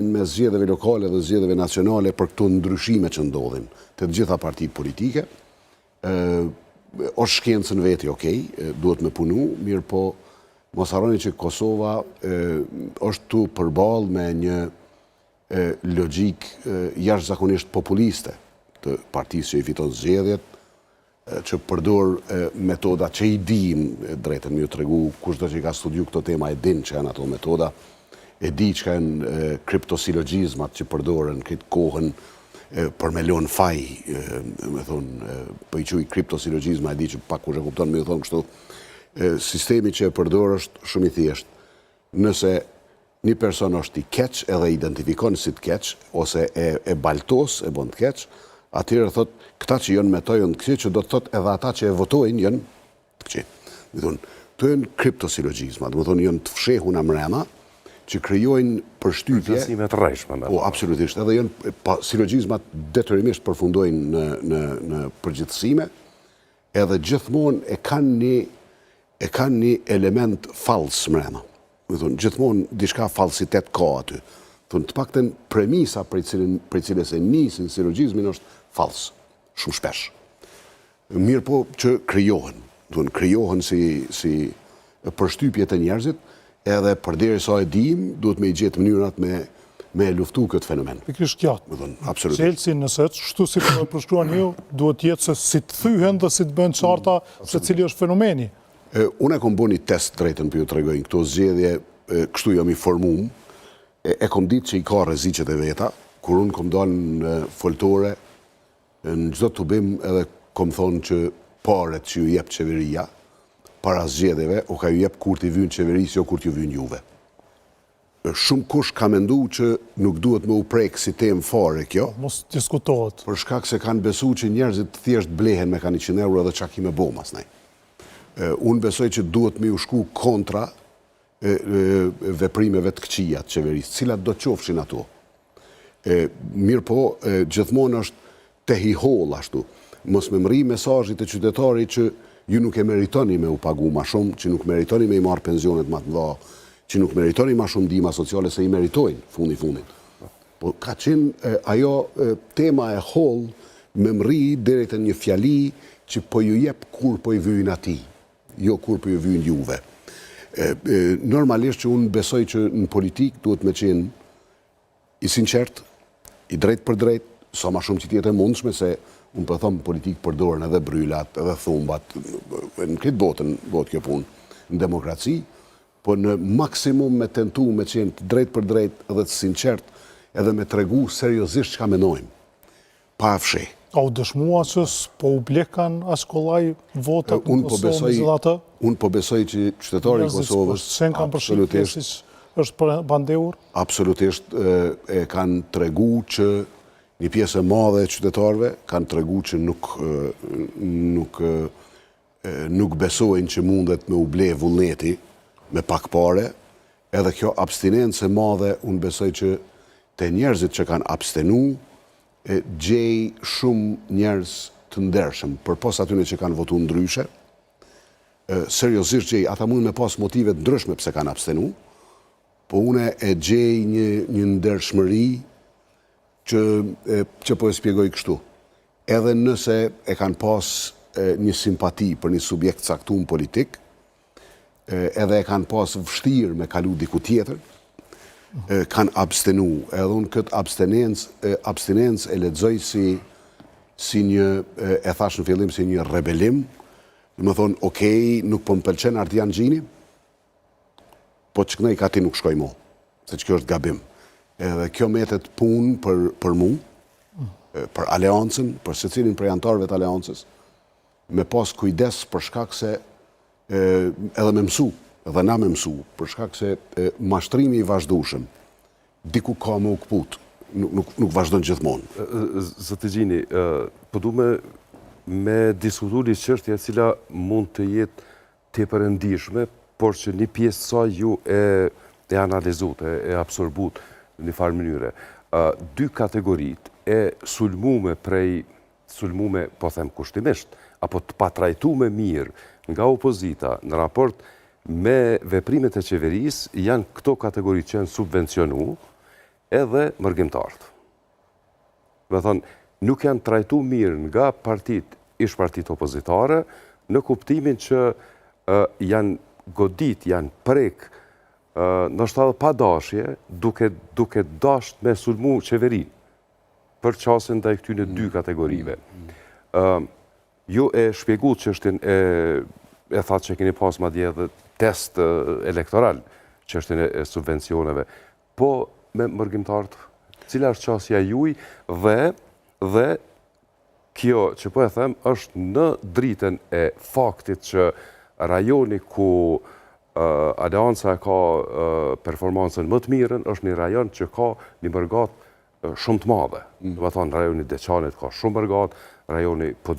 me zgjedhjeve lokale dhe zgjedhjeve nacionale për këto ndryshime që ndodhin të gjitha partitë politike. Është shkencën veti, okej, duhet me punu, mirë po mos harroni që Kosova është tu përballë me një logjik jashtëzakonisht populiste të partisë që i fiton zgjedhjet, që përdor metoda që i dim, drejtën më ju tregu, kushdo që i ka studiu këto tema e din që janë ato metoda, e di që janë kriptosilogjizmat që përdoren këtë kohën për me lon faj, me thonë, për i quj kriptosilogjizma, e di që pak kush e kupton me ju thonë kështu, sistemi që e përdor është shumë i thjesht. Nëse një person është i keq edhe identifikon si të keq, ose e baltos, e bon të keq, atëherë thot, këta që janë me to janë të këqij, që do të thot edhe ata që e votojnë janë të këqij. Do thonë, to janë kriptosilogjizma, do thonë janë të fshehuna mrena, që krijojnë përshtypje. Përgjithësime të rrejshme. Po, absolutisht. Edhe janë silogjizmat detyrimisht përfundojnë në përgjithësime, edhe gjithmonë e kanë një element fals mrena. Do thonë, gjithmonë diçka falsitet ka aty. Të paktën premisa për cilës e nisin silogjizmin është fals, shumë shpesh. Mirë po që krijohen si përshtypje të njerëzit, edhe përderisa e dim, duhet me i gjetë mënyrat me luftu këtë fenomen. Pikrisht gjatë. Absolutisht. Çelësi nëse shtu si po e përshkruan ju, duhet jetë se si të thyhen dhe si të bëjnë qarta se cili është fenomeni. Unë e kom bo një test drejtën për ju të regojnë këto zgjedhje, kështu jam i formum, e kom ditë që i ka rreziqet e veta, kur unë kom dalë në foltore, në çdo tubim edhe kom thonë që paret që ju jep qeveria, para zgjedhjeve, o ka ju jep kur t'i vynë qeverisë, jo kur t'ju vynë juve. Shumë kush ka mendu që nuk duhet me u prek si temë fare kjo. Mos diskutohet. Për shkak se kanë besu që njerëzit thjesht blehen me ka 100 euro dhe qa ki me bo mas nej. Unë besoj që duhet me u shku kontra veprimeve të këqija të qeverisë, cilat do qofshin ato. Mirë po, gjithmonë është te hiholl ashtu. Mos me mri mesazhit e qytetarit që ju nuk e meritoni me u pagu ma shumë, që nuk meritoni me i marë pensionet ma të dha, që nuk meritoni ma shumë ndihma sociale se i meritojnë fundin. Po ka qenë ajo tema e holl me mri deri te një fjali që po ju jep kur po i vyjnë ati, jo kur po ju vyjnë juve. Normalisht që unë besoj që në politik duhet me qenë i sinqert, i drejt për drejt, sa ma shumë që tjetë e mundshme se unë për thëmë politikë përdorën edhe bryllat, edhe thumbat, në këtë botë kjo punë, në demokraci, po në maksimum me tentu me qenë të drejt për drejt edhe të sinqert, edhe me tregu seriozisht çka menojmë, pa fshi. A u dëshmua që po u blekan as kollaj votat në Kosovë me atë? Unë po besoj që qytetari i Kosovës është bandeur? Absolutisht e kanë tregu që një pjesë e madhe e qytetarëve kanë tregu që nuk besojnë që mundet me u ble vullneti me pak pare, edhe kjo abstinencë e madhe unë besoj që te njerëzit që kanë abstenu, gjej shumë njerëz të ndershëm, përpos atyne që kanë votu ndryshe, seriozisht gjej, ata mund me pas motive të ndryshme pse kanë abstenu, po une e gjej një ndershmëri që po e spjegoj kështu. Edhe nëse e kanë pas një simpati për një subjekt caktuar politik, edhe e kanë pas vështirë me kalu diku tjetër, kanë abstenu. Edhe unë këtë abstinencë e lexoj si një, e thash në fillim, si një rebelim. Më thonë, okej, nuk po më pëlqen Ardian Gjini, po që kënej ka ti nuk shkoj mo, se që kjo është gabim. Edhe kjo metet punë për mu, për aleancën, për secilin prej antarëve të aleancës, me pas kujdes për shkak se edhe me mësu, edhe na me mësu, për shkak se mashtrimi i vazhdueshëm, diku ka me u kput, nuk vazhdon gjithmonë. Zoti Gjini, po du me diskutu një çështje e cila mund të jetë tepër e ndihshme, por që një pjesë sa ju e analizut, e absorbut në një farë mënyre. Dy kategorit e sulmume po them kushtimisht, apo të patrajtume mirë nga opozita në raport me veprimet e qeverisë, janë këto kategorit që janë subvencionu, edhe mërgjimtarët. Me thonë, nuk janë trajtu mirë nga ish partit opozitare, në kuptimin që janë godit, janë prek, nështë edhe pa dashje, duke dasht me sulmu qeverin, për qasën dhe i këtyne dy kategorive. Ju e shpjegu çështjen e thatë që keni pas madje edhe test elektoral, çështjen e subvencioneve, po me mërgjimtarët, cila është qasja juj dhe kjo që po e them është në dritën e faktit që rajoni ku Aleanca ka performancën më të mirën është një rajon që ka një mërgat shumë të madhe. Do të thonë rajoni Deçanit ka shumë mërgat, rajoni